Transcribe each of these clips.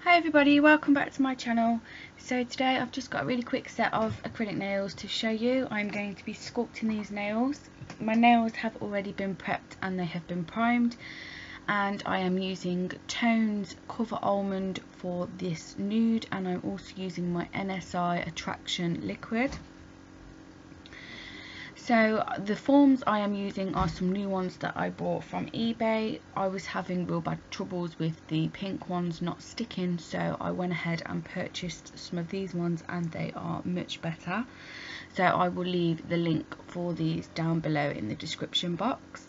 Hi everybody, welcome back to my channel. So today I've just got a really quick set of acrylic nails to show you. I'm going to be sculpting these nails. My nails have already been prepped and they have been primed, and I am using Tone's Cover Almond for this nude, and I'm also using my NSI Attraction liquid. So the forms I am using are some new ones that I bought from eBay. I was having real bad troubles with the pink ones not sticking, so I went ahead and purchased some of these ones and they are much better. So I will leave the link for these down below in the description box.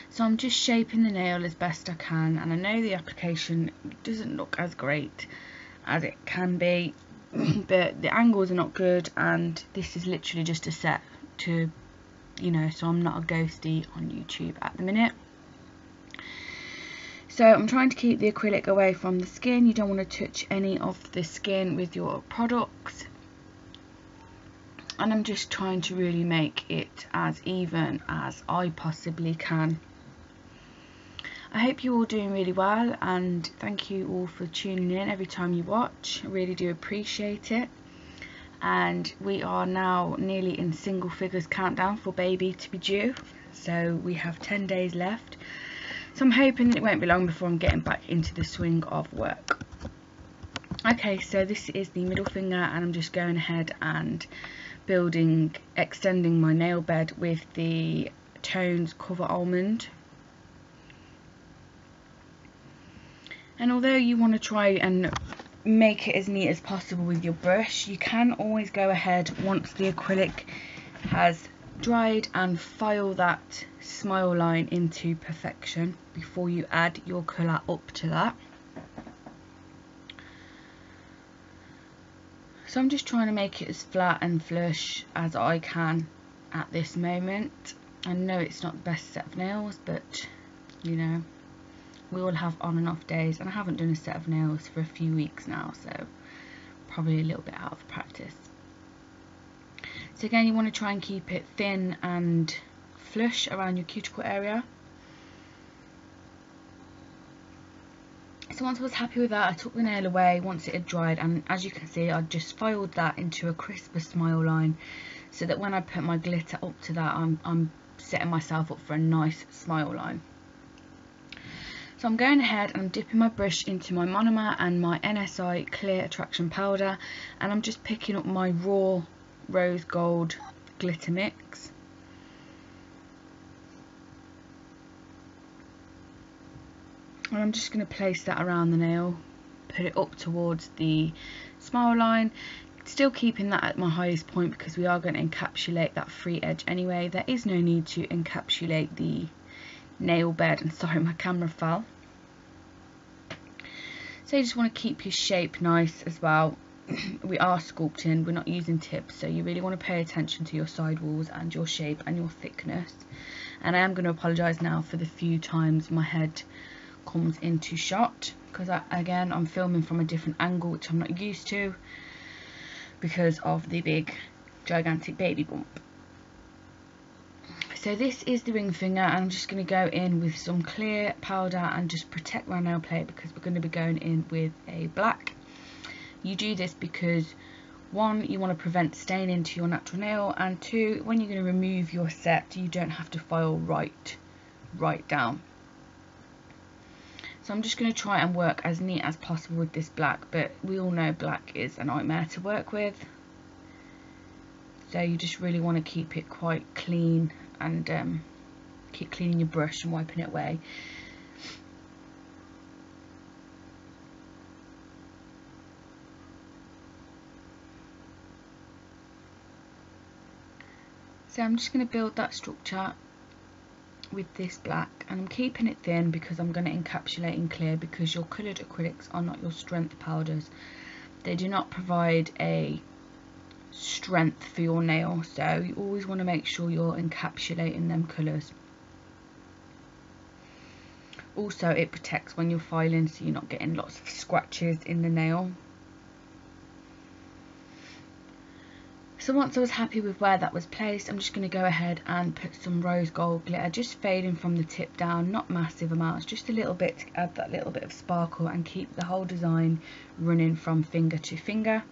So I'm just shaping the nail as best I can, and I know the application doesn't look as great as it can be, but the angles are not good, and this is literally just a set to, so I'm not a ghosty on YouTube at the minute. So I'm trying to keep the acrylic away from the skin. You don't want to touch any of the skin with your products, and I'm just trying to really make it as even as I possibly can. I hope you're all doing really well, and thank you all for tuning in every time you watch. I really do appreciate it. And we are now nearly in single figures countdown for baby to be due, so we have 10 days left. So I'm hoping that it won't be long before I'm getting back into the swing of work. Okay, so this is the middle finger, and I'm just going ahead and extending my nail bed with the Tone's Cover Almond. And although you want to try and make it as neat as possible with your brush, you can always go ahead once the acrylic has dried and file that smile line into perfection before you add your colour up to that. So I'm just trying to make it as flat and flush as I can at this moment. I know it's not the best set of nails, but we all have on and off days, and I haven't done a set of nails for a few weeks now, so probably a little bit out of practice. So again, you want to try and keep it thin and flush around your cuticle area. So once I was happy with that, I took the nail away once it had dried, and as you can see, I just filed that into a crisper smile line, so that when I put my glitter up to that, I'm setting myself up for a nice smile line. So I'm going ahead and I'm dipping my brush into my monomer and my NSI Clear Attraction powder, and I'm just picking up my raw rose gold glitter mix. And I'm just going to place that around the nail, put it up towards the smile line, still keeping that at my highest point because we are going to encapsulate that free edge anyway. There is no need to encapsulate the nail bed, and sorry, my camera fell. So you just want to keep your shape nice as well. We are sculpting, we're not using tips, so you really want to pay attention to your side walls and your shape and your thickness. And I am going to apologise now for the few times my head comes into shot, because again I'm filming from a different angle which I'm not used to because of the big gigantic baby bump. So this is the ring finger, and I'm just going to go in with some clear powder and just protect my nail plate, because we're going to be going in with a black. You do this because, one, you want to prevent stain into your natural nail, and two, when you're going to remove your set, you don't have to file right down. So I'm just going to try and work as neat as possible with this black, but we all know black is a nightmare to work with. So you just really want to keep it quite clean, and keep cleaning your brush and wiping it away. So I'm just going to build that structure with this black, and I'm keeping it thin because I'm going to encapsulate in clear, because your coloured acrylics are not your strength powders. They do not provide a strength for your nail, so you always want to make sure you're encapsulating them colours. Also, it protects when you're filing, so you're not getting lots of scratches in the nail. So once I was happy with where that was placed, I'm just going to go ahead and put some rose gold glitter, just fading from the tip down, not massive amounts, just a little bit to add that little bit of sparkle and keep the whole design running from finger to finger.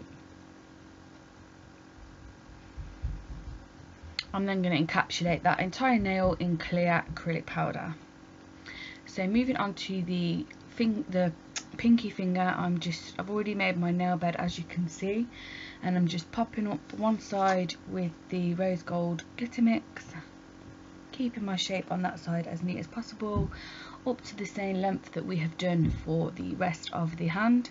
I'm then going to encapsulate that entire nail in clear acrylic powder. So moving on to the pinky finger, I've already made my nail bed, as you can see, and I'm just popping up one side with the rose gold glitter mix, keeping my shape on that side as neat as possible, up to the same length that we have done for the rest of the hand.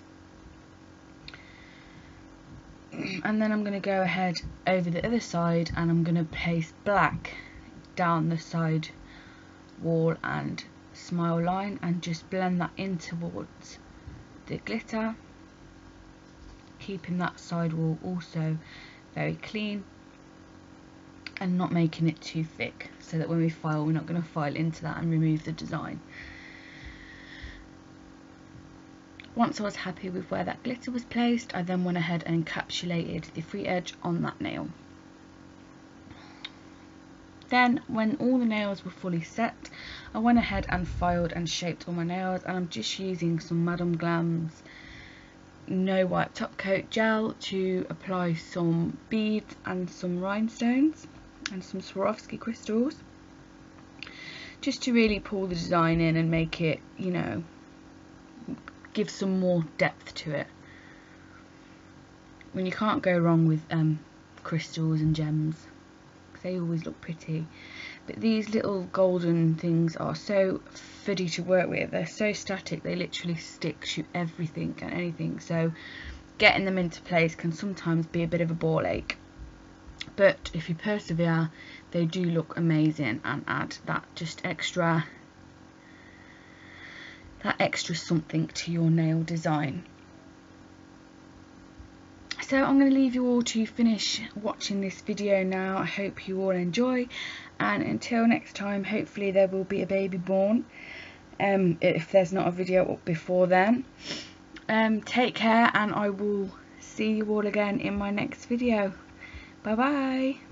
And then I'm going to go ahead over the other side and I'm going to place black down the side wall and smile line and just blend that in towards the glitter, keeping that side wall also very clean and not making it too thick, so that when we file, we're not going to file into that and remove the design. Once I was happy with where that glitter was placed, I then went ahead and encapsulated the free edge on that nail. Then when all the nails were fully set, I went ahead and filed and shaped all my nails, and I'm just using some Madame Glam's No Wipe Top Coat gel to apply some beads and some rhinestones and some Swarovski crystals, just to really pull the design in and make it, you know, give some more depth to it. When you can't go wrong with crystals and gems, because they always look pretty, but these little golden things are so fuddy to work with. They're so static, they literally stick to everything and anything, so getting them into place can sometimes be a bit of a ball ache, but if you persevere, they do look amazing and add that just extra something to your nail design. So I'm going to leave you all to finish watching this video now. I hope you all enjoy, and until next time, hopefully there will be a baby born, if there's not a video up before then. Take care, and I will see you all again in my next video. Bye bye.